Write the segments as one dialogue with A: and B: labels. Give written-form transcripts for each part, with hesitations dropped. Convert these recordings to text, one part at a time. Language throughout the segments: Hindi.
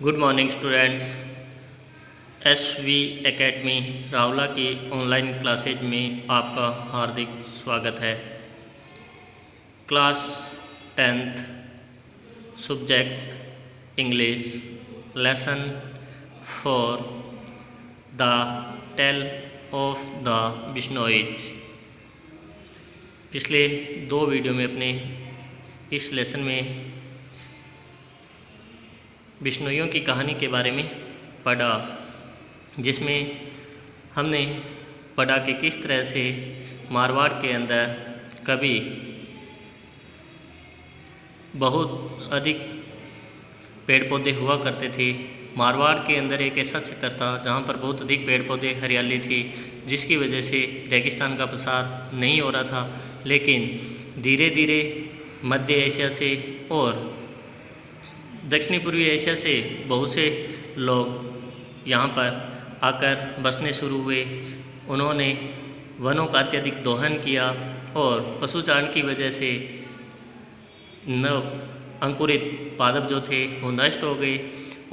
A: Good morning students. SV academy Rawla की ऑनलाइन क्लासेज में आपका हार्दिक स्वागत है। Class 10th subject English lesson 4 the tale of the Bishnois. पिछले 2 वीडियो में अपने इस लेसन में बिश्नोइयों की कहानी के बारे में पढ़ा, जिसमें हमने पढ़ा कि किस तरह से मारवाड़ के अंदर कभी बहुत अधिक पेड़ पौधे हुआ करते थे। मारवाड़ के अंदर एक ऐसा क्षेत्र था जहाँ पर बहुत अधिक पेड़ पौधे हरियाली थी, जिसकी वजह से रेगिस्तान का प्रसार नहीं हो रहा था। लेकिन धीरे धीरे मध्य एशिया से और दक्षिणी पूर्वी एशिया से बहुत से लोग यहाँ पर आकर बसने शुरू हुए। उन्होंने वनों का अत्यधिक दोहन किया और पशुचारण की वजह से नव अंकुरित पादप जो थे वो नष्ट हो गए।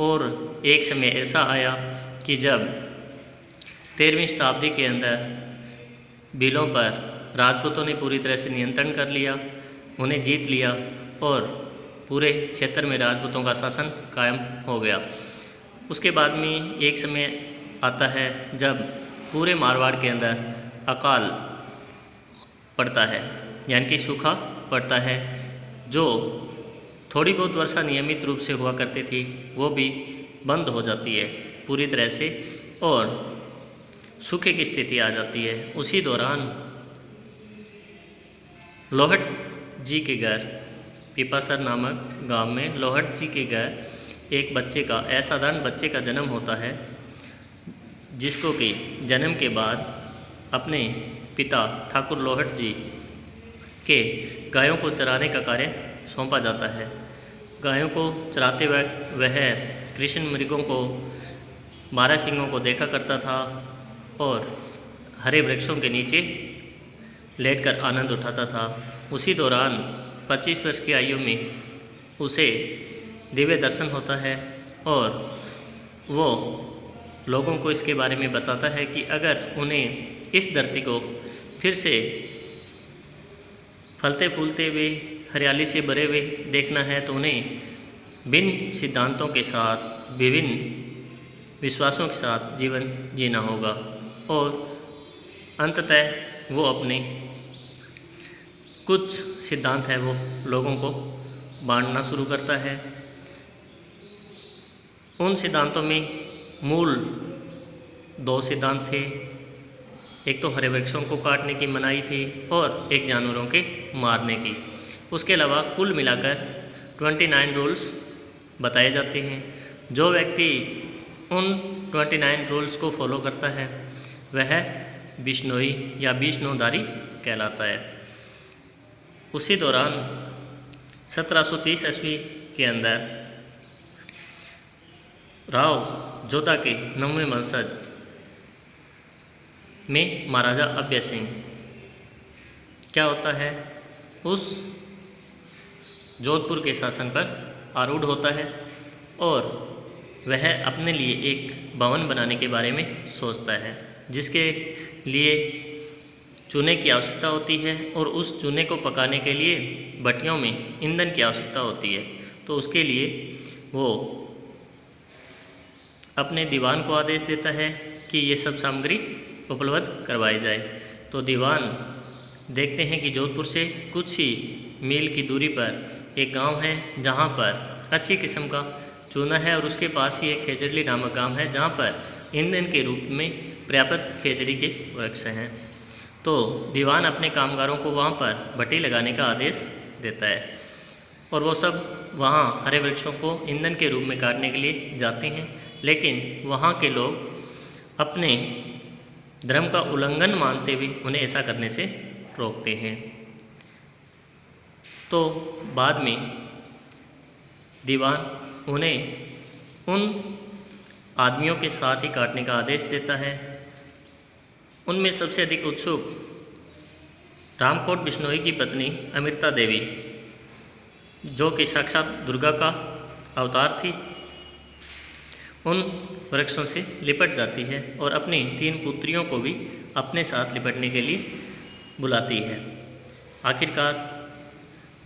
A: और एक समय ऐसा आया कि जब 13वीं शताब्दी के अंदर बिलों पर राजपूतों ने पूरी तरह से नियंत्रण कर लिया, उन्हें जीत लिया और पूरे क्षेत्र में राजपूतों का शासन कायम हो गया। उसके बाद में एक समय आता है जब पूरे मारवाड़ के अंदर अकाल पड़ता है, यानी कि सूखा पड़ता है। जो थोड़ी बहुत वर्षा नियमित रूप से हुआ करती थी वो भी बंद हो जाती है पूरी तरह से और सूखे की स्थिति आ जाती है। उसी दौरान लोहट जी के घर पिपासर नामक गांव में लोहट जी के घर एक बच्चे का असाधारण बच्चे का जन्म होता है, जिसको कि जन्म के बाद अपने पिता ठाकुर लोहट जी के गायों को चराने का कार्य सौंपा जाता है। गायों को चराते वक्त वह कृष्ण मृगों को बारहसिंगों को देखा करता था और हरे वृक्षों के नीचे लेटकर आनंद उठाता था। उसी दौरान 25 वर्ष की आयु में उसे दिव्य दर्शन होता है और वो लोगों को इसके बारे में बताता है कि अगर उन्हें इस धरती को फिर से फलते फूलते हुए हरियाली से भरे हुए देखना है तो उन्हें भिन्न सिद्धांतों के साथ विभिन्न विश्वासों के साथ जीवन जीना होगा। और अंततः वो अपने कुछ सिद्धांत है वो लोगों को बांटना शुरू करता है। उन सिद्धांतों में मूल 2 सिद्धांत थे। एक तो हरे वृक्षों को काटने की मनाही थी और एक जानवरों के मारने की। उसके अलावा कुल मिलाकर 29 रूल्स बताए जाते हैं। जो व्यक्ति उन 29 रूल्स को फॉलो करता है वह बिश्नोई या बिश्नोधारी कहलाता है। उसी दौरान 1730 ईस्वी के अंदर राव जोधा के 9वें वंशज में महाराजा अभय सिंह क्या होता है, उस जोधपुर के शासन पर आरूढ़ होता है और वह अपने लिए एक भवन बनाने के बारे में सोचता है, जिसके लिए चूने की आवश्यकता होती है और उस चूने को पकाने के लिए भट्टियों में ईंधन की आवश्यकता होती है। तो उसके लिए वो अपने दीवान को आदेश देता है कि ये सब सामग्री उपलब्ध करवाई जाए। तो दीवान देखते हैं कि जोधपुर से कुछ ही मील की दूरी पर एक गांव है जहां पर अच्छी किस्म का चूना है और उसके पास ही एक खेजड़ी नामक गांव है जहां पर ईंधन के रूप में पर्याप्त खेजड़ी के वृक्ष हैं। तो दीवान अपने कामगारों को वहाँ पर भट्टी लगाने का आदेश देता है और वो सब वहाँ हरे वृक्षों को ईंधन के रूप में काटने के लिए जाते हैं। लेकिन वहाँ के लोग अपने धर्म का उल्लंघन मानते हुए उन्हें ऐसा करने से रोकते हैं। तो बाद में दीवान उन्हें उन आदमियों के साथ ही काटने का आदेश देता है। उनमें सबसे अधिक उत्सुक रामकोट बिश्नोई की पत्नी अमृता देवी, जो कि साक्षात दुर्गा का अवतार थी, उन वृक्षों से लिपट जाती है और अपनी 3 पुत्रियों को भी अपने साथ लिपटने के लिए बुलाती है। आखिरकार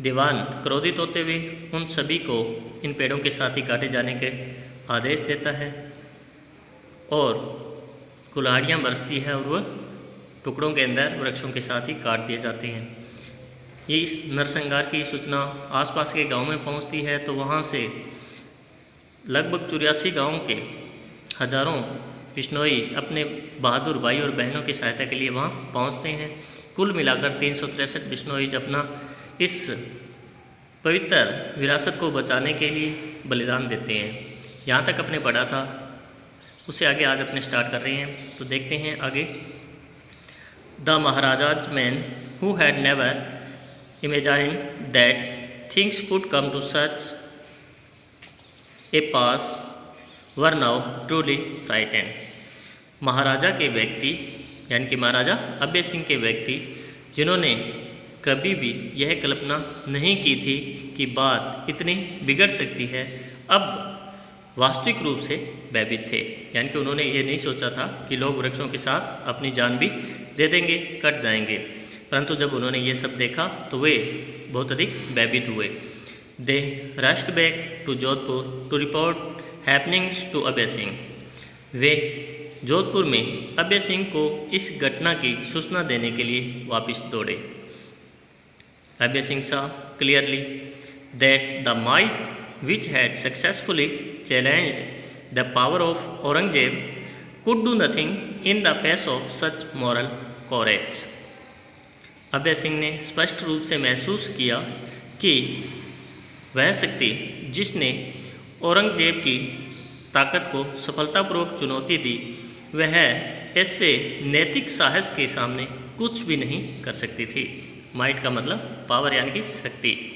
A: दीवान क्रोधित होते हुए उन सभी को इन पेड़ों के साथ ही काटे जाने के आदेश देता है और कुल्हाड़ियाँ बरसती है और वह टुकड़ों के अंदर वृक्षों के साथ ही काट दिए जाते हैं। ये इस नरसंहार की सूचना आसपास के गांव में पहुंचती है तो वहां से लगभग 84 गाँव के हजारों बिश्नोई अपने बहादुर भाई और बहनों की सहायता के लिए वहां पहुंचते हैं। कुल मिलाकर 363 बिश्नोई अपना इस पवित्र विरासत को बचाने के लिए बलिदान देते हैं। यहाँ तक अपने पढ़ा था, उससे आगे आज अपने स्टार्ट कर रहे हैं, तो देखते हैं आगे। The maharaja's men who had never imagined that things could come to such a pass were now truly frightened। महाराजा के व्यक्ति यानी कि महाराजा अभय सिंह के व्यक्ति जिन्होंने कभी भी यह कल्पना नहीं की थी कि बात इतनी बिगड़ सकती है, अब वास्तविक रूप से भयभीत थे। यानी कि उन्होंने ये नहीं सोचा था कि लोग वृक्षों के साथ अपनी जान भी दे देंगे, कट जाएंगे, परंतु जब उन्होंने ये सब देखा तो वे बहुत अधिक भयभीत हुए। They rushed back to Jodhpur to report happenings to Abhay Singh. वे जोधपुर में अभय सिंह को इस घटना की सूचना देने के लिए वापस दौड़े। Abhay Singh saw clearly that the might which had successfully challenged the power of Aurangzeb could do nothing in the face of such moral courage। Abhay Singh ने स्पष्ट रूप से महसूस किया कि वह शक्ति जिसने औरंगजेब की ताकत को सफलतापूर्वक चुनौती दी, वह ऐसे नैतिक साहस के सामने कुछ भी नहीं कर सकती थी। माइट का मतलब पावर यानी कि शक्ति।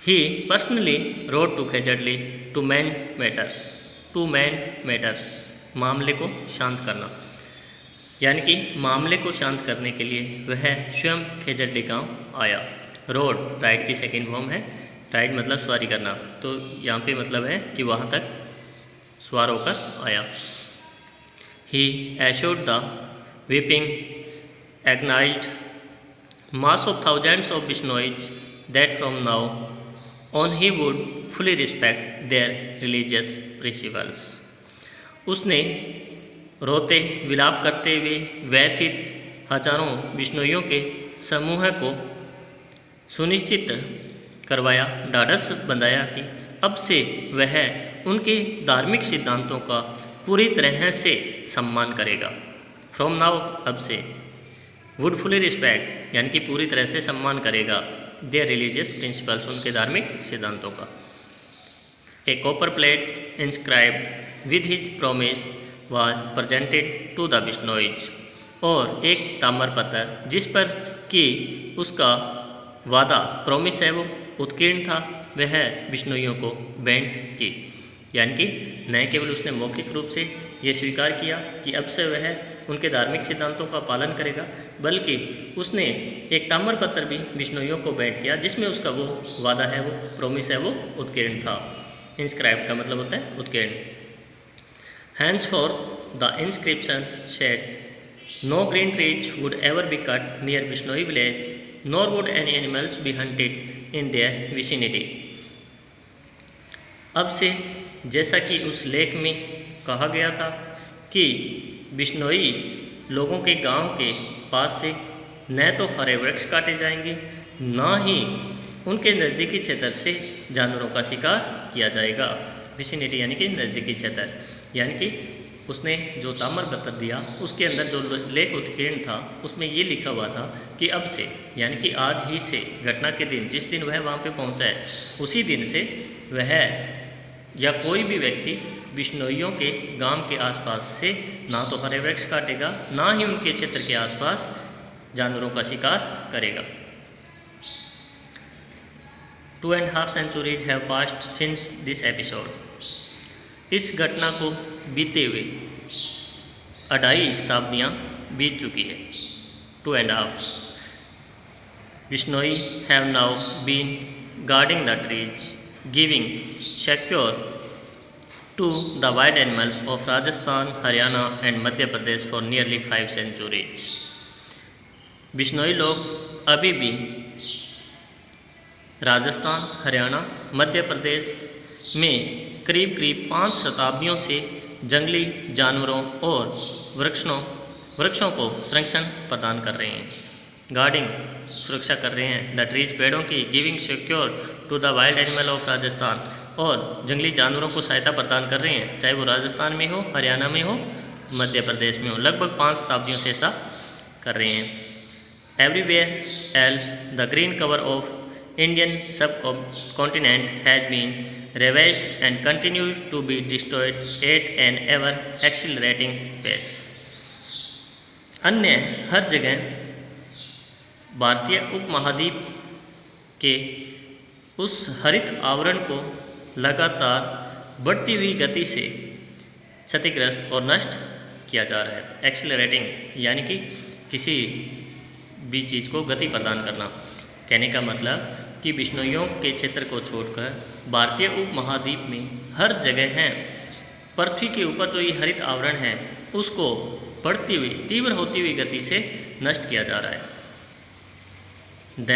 A: He personally wrote to Khejadli to mend matters। मामले को शांत करना, यानी कि मामले को शांत करने के लिए वह स्वयं खेजड़ली गांव आया। रोड राइड की सेकंड फॉर्म है। राइड मतलब सवारी करना, तो यहाँ पे मतलब है कि वहाँ तक सवार होकर आया। He assured the weeping agonised mass of thousands of Bishnois that from now on he would fully respect their religious principles. उसने रोते विलाप करते हुए व्यथित हजारों बिश्नोइयों के समूह को सुनिश्चित करवाया, ढाढ़स बंधाया कि अब से वह उनके धार्मिक सिद्धांतों का पूरी तरह से सम्मान करेगा। फ्रॉम नाउ अब से, वुड फुली रिस्पेक्ट यानी कि पूरी तरह से सम्मान करेगा देयर रिलीजियस प्रिंसिपल्स, उनके धार्मिक सिद्धांतों का। A copper plate inscribed with his promise was presented to the Bishnois. और एक ताम्रपत्र जिस पर कि उसका वादा प्रॉमिस है वो उत्कीर्ण था, वह बिश्नोइयों को भेंट की। यानी कि न केवल उसने मौखिक रूप से ये स्वीकार किया कि अब से वह उनके धार्मिक सिद्धांतों का पालन करेगा, बल्कि उसने एक ताम्रपत्र भी बिश्नोइयों को भेंट किया जिसमें उसका वो वादा है, वो प्रॉमिस है, वो उत्कीर्ण था। इंस्क्राइब का मतलब होता है उत्कीर्ण। Henceforth the inscription said, no green trees would ever be cut near Bishnoi village, nor would any animals be hunted in their vicinity। अब से जैसा कि उस लेख में कहा गया था कि बिश्नोई लोगों के गांव के पास से न तो हरे वृक्ष काटे जाएंगे, न ही उनके नज़दीकी क्षेत्र से जानवरों का शिकार किया जाएगा। विसिनिटी यानी कि नज़दीकी क्षेत्र, यानी कि उसने जो ताम्रपत्र दिया उसके अंदर जो लेख उत्कीर्ण था उसमें ये लिखा हुआ था कि अब से यानी कि आज ही से, घटना के दिन जिस दिन वह वहाँ पे पहुँचा है उसी दिन से वह या कोई भी व्यक्ति बिश्नोइयों के गांव के आसपास से ना तो हरे वृक्ष काटेगा, ना ही उनके क्षेत्र के आसपास जानवरों का शिकार करेगा। 2.5 centuries have passed since this episode। इस घटना को बीते हुए 2.5 शताब्दियाँ बीत चुकी है। 2.5 Bishnoi have now been guarding the trees, giving secure to the wild animals of Rajasthan, Haryana and Madhya Pradesh for nearly 5 centuries. Bishnoi लोग अभी भी राजस्थान, हरियाणा, मध्य प्रदेश में करीब करीब 5 शताब्दियों से जंगली जानवरों और वृक्षों को संरक्षण प्रदान कर रहे हैं, गार्डिंग सुरक्षा कर रहे हैं, द ट्रीज पेड़ों की, giving secure to the wild animal of Rajasthan और जंगली जानवरों को सहायता प्रदान कर रहे हैं, चाहे वो राजस्थान में हो, हरियाणा में हो, मध्य प्रदेश में हो, लगभग 5 शताब्दियों से ऐसा कर रहे हैं। Everywhere else the green cover of Indian subcontinent has been ravaged and continues to be destroyed at an ever accelerating pace. अन्य हर जगह भारतीय उपमहाद्वीप के उस हरित आवरण को लगातार बढ़ती हुई गति से क्षतिग्रस्त और नष्ट किया जा रहा है। एक्सीलरेटिंग यानी कि किसी भी चीज़ को गति प्रदान करना। कहने का मतलब कि बिश्नोइयों के क्षेत्र को छोड़कर भारतीय उपमहाद्वीप में हर जगह हैं, पृथ्वी के ऊपर जो ये हरित आवरण है उसको बढ़ती हुई तीव्र होती हुई गति से नष्ट किया जा रहा है। The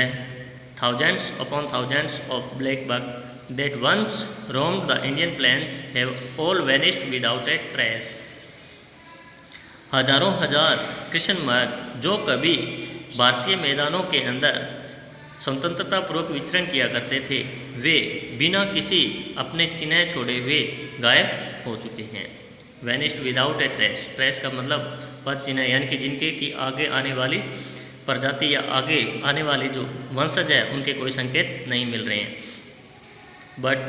A: thousands upon thousands of black buck that once roamed the Indian plains have all vanished without a trace. हजारों हजार कृष्णमृग जो कभी भारतीय मैदानों के अंदर स्वतंत्रता पूर्वक विचरण किया करते थे, वे बिना किसी अपने चिन्ह छोड़े हुए गायब हो चुके हैं। वैनिस्ड विदाउट ए ट्रेस, ट्रेस का मतलब पद चिन्ह, यानी कि जिनके कि आगे आने वाली प्रजाति या आगे आने वाली जो वंशज है उनके कोई संकेत नहीं मिल रहे हैं। But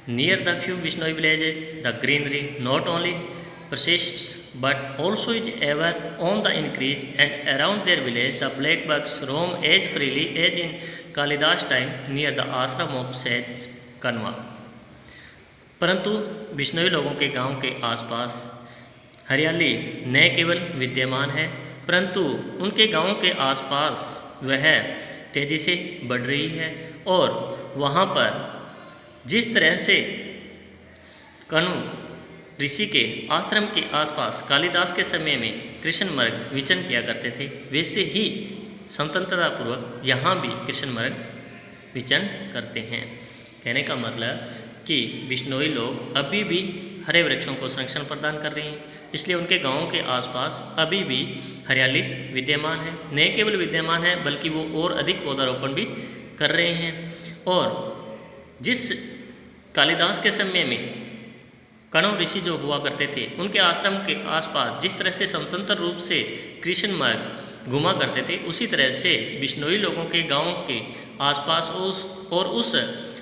A: near the few Bishnoi villages the greenery not only persists but also is ever on the increase, and around their village the black bucks roam as freely as in Kalidas time near the ashram of Sage Kanwa. परंतु बिश्नोई लोगों के गांव के आसपास हरियाली न केवल विद्यमान है, परंतु उनके गांवों के आसपास वह तेज़ी से बढ़ रही है और वहाँ पर जिस तरह से कण्व ऋषि के आश्रम के आसपास कालिदास के समय में कृष्णमृग विचरण किया करते थे, वैसे ही स्वतंत्रतापूर्वक यहाँ भी कृष्णमृग विचरण करते हैं। कहने का मतलब कि बिश्नोई लोग अभी भी हरे वृक्षों को संरक्षण प्रदान कर रहे हैं, इसलिए उनके गांवों के आसपास अभी भी हरियाली विद्यमान है। न केवल विद्यमान है बल्कि वो और अधिक पौधारोपण भी कर रहे हैं। और जिस कालिदास के समय में कण्व ऋषि जो हुआ करते थे, उनके आश्रम के आसपास जिस तरह से स्वतंत्र रूप से कृष्णमृग घुमा करते थे, उसी तरह से बिश्नोई लोगों के गांवों के आसपास उस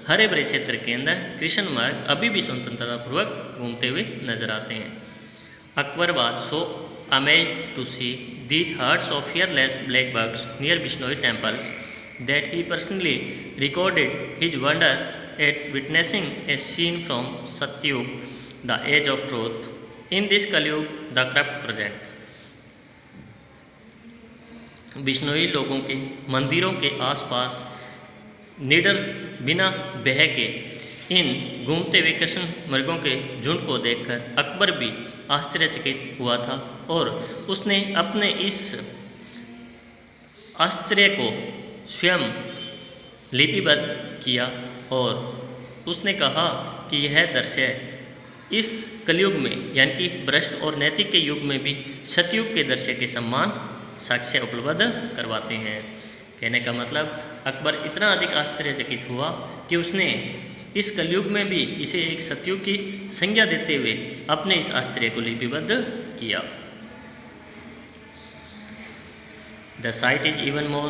A: हरे भरे क्षेत्र के अंदर कृष्णमृग अभी भी स्वतंत्रतापूर्वक घूमते हुए नजर आते हैं। Akbar was so amazed to see these herds of fearless black bucks near Bishnoi temples that he personally recorded his wonder at witnessing a scene from Satyug, the age of truth, in this Kaliyug, the corrupt present. Bishnoi लोगों के मंदिरों के आसपास निडर बिना भय के इन घूमते हुए कृष्ण मृगों के झुंड को देखकर अकबर भी आश्चर्यचकित हुआ था और उसने अपने इस आश्चर्य को स्वयं लिपिबद्ध किया और उसने कहा कि यह दृश्य इस कलयुग में यानी कि भ्रष्ट और नैतिक के युग में भी सतयुग के दृश्य के समान साक्ष्य उपलब्ध करवाते हैं। कहने का मतलब अकबर इतना अधिक आश्चर्यचकित हुआ कि उसने इस कलयुग में भी इसे एक सतयुग की संज्ञा देते हुए अपने इस आश्चर्य को लिपिबद्ध किया। The sight is even more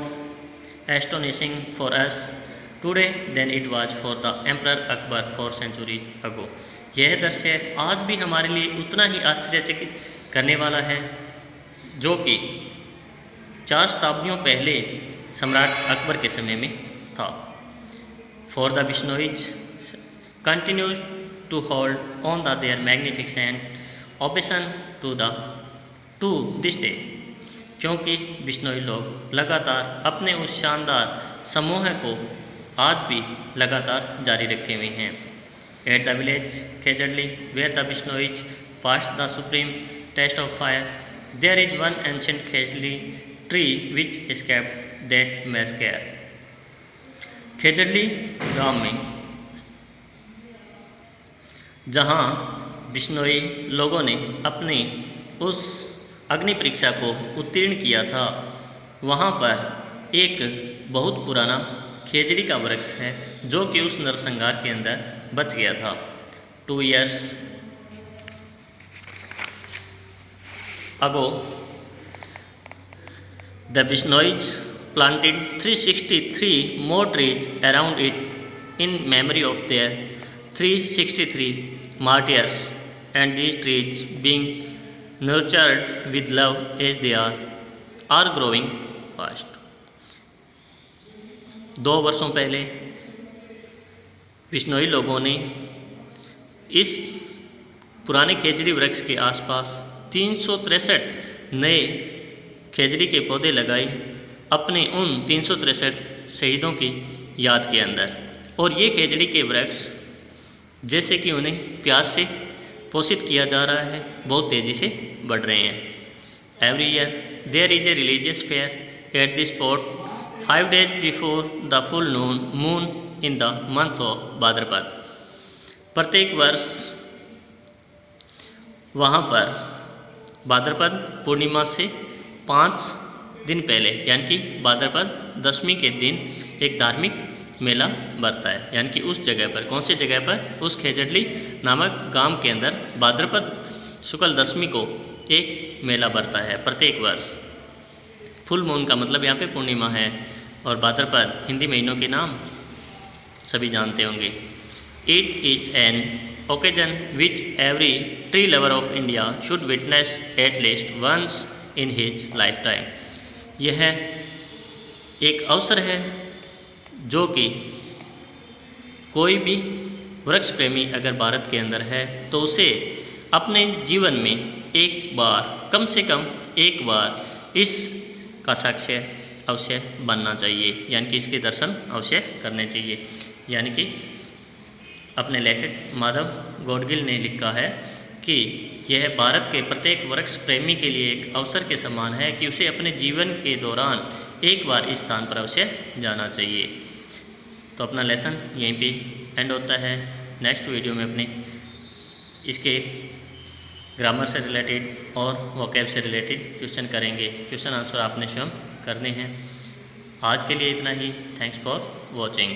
A: astonishing for us today than it was for the emperor Akbar 4 centuries ago. यह दृश्य आज भी हमारे लिए उतना ही आश्चर्यचकित करने वाला है जो कि 4 शताब्दियों पहले सम्राट अकबर के समय में था। For the Bishnois continues to hold on their magnificent obeisance to this day, क्योंकि बिश्नोई लोग लगातार अपने उस शानदार समूह को आज भी लगातार जारी रखे हुए हैं। At the village Khejarli where the Bishnois passed the supreme test of fire there is one ancient Khejarli tree which escaped that massacre. Khejarli गांव में जहां बिश्नोई लोगों ने अपनी उस अग्नि परीक्षा को उत्तीर्ण किया था, वहां पर एक बहुत पुराना खेजड़ी का वृक्ष है जो कि उस नरसंहार के अंदर बच गया था। 2 years ago the Bishnois planted 363 more trees around it in memory of their 363 martyrs, and these trees being nurtured with love as they are growing fast. 2 वर्षों पहले बिश्नोई लोगों ने इस पुराने खेजड़ी वृक्ष के आसपास 363 नए खेजड़ी के पौधे लगाए अपने उन 363 शहीदों की याद के अंदर। और ये खेजड़ी के वृक्ष जैसे कि उन्हें प्यार से पोषित किया जा रहा है, बहुत तेज़ी से बढ़ रहे हैं। Every year there is a religious fair at this spot 5 days before the full moon in the month of भाद्रपद। प्रत्येक वर्ष वहाँ पर भाद्रपद पूर्णिमा से 5 दिन पहले यानी कि भाद्रपद दशमी के दिन एक धार्मिक मेला बढ़ता है। यानी कि उस जगह पर, कौन सी जगह पर, उस खेजड़ली नामक गांव के अंदर भाद्रपद शुक्ल दशमी को एक मेला बढ़ता है प्रत्येक वर्ष। फुल मून का मतलब यहाँ पे पूर्णिमा है, और भाद्रपद हिंदी महीनों के नाम सभी जानते होंगे। It is an occasion which every tree lover of India should witness at least once in his life time. यह एक अवसर है जो कि कोई भी वृक्ष प्रेमी अगर भारत के अंदर है तो उसे अपने जीवन में एक बार, कम से कम एक बार इस का साक्ष्य अवश्य बनना चाहिए, यानी कि इसके दर्शन अवश्य करने चाहिए। यानी कि अपने लेखक माधव गौडगिल ने लिखा है कि यह भारत के प्रत्येक वृक्ष प्रेमी के लिए एक अवसर के समान है कि उसे अपने जीवन के दौरान एक बार इस स्थान पर अवश्य जाना चाहिए। तो अपना लेसन यहीं पे एंड होता है। नेक्स्ट वीडियो में अपने इसके ग्रामर से रिलेटेड और वोकैब से रिलेटेड क्वेश्चन करेंगे। क्वेश्चन आंसर आपने स्वयं करने हैं। आज के लिए इतना ही। Thanks for watching.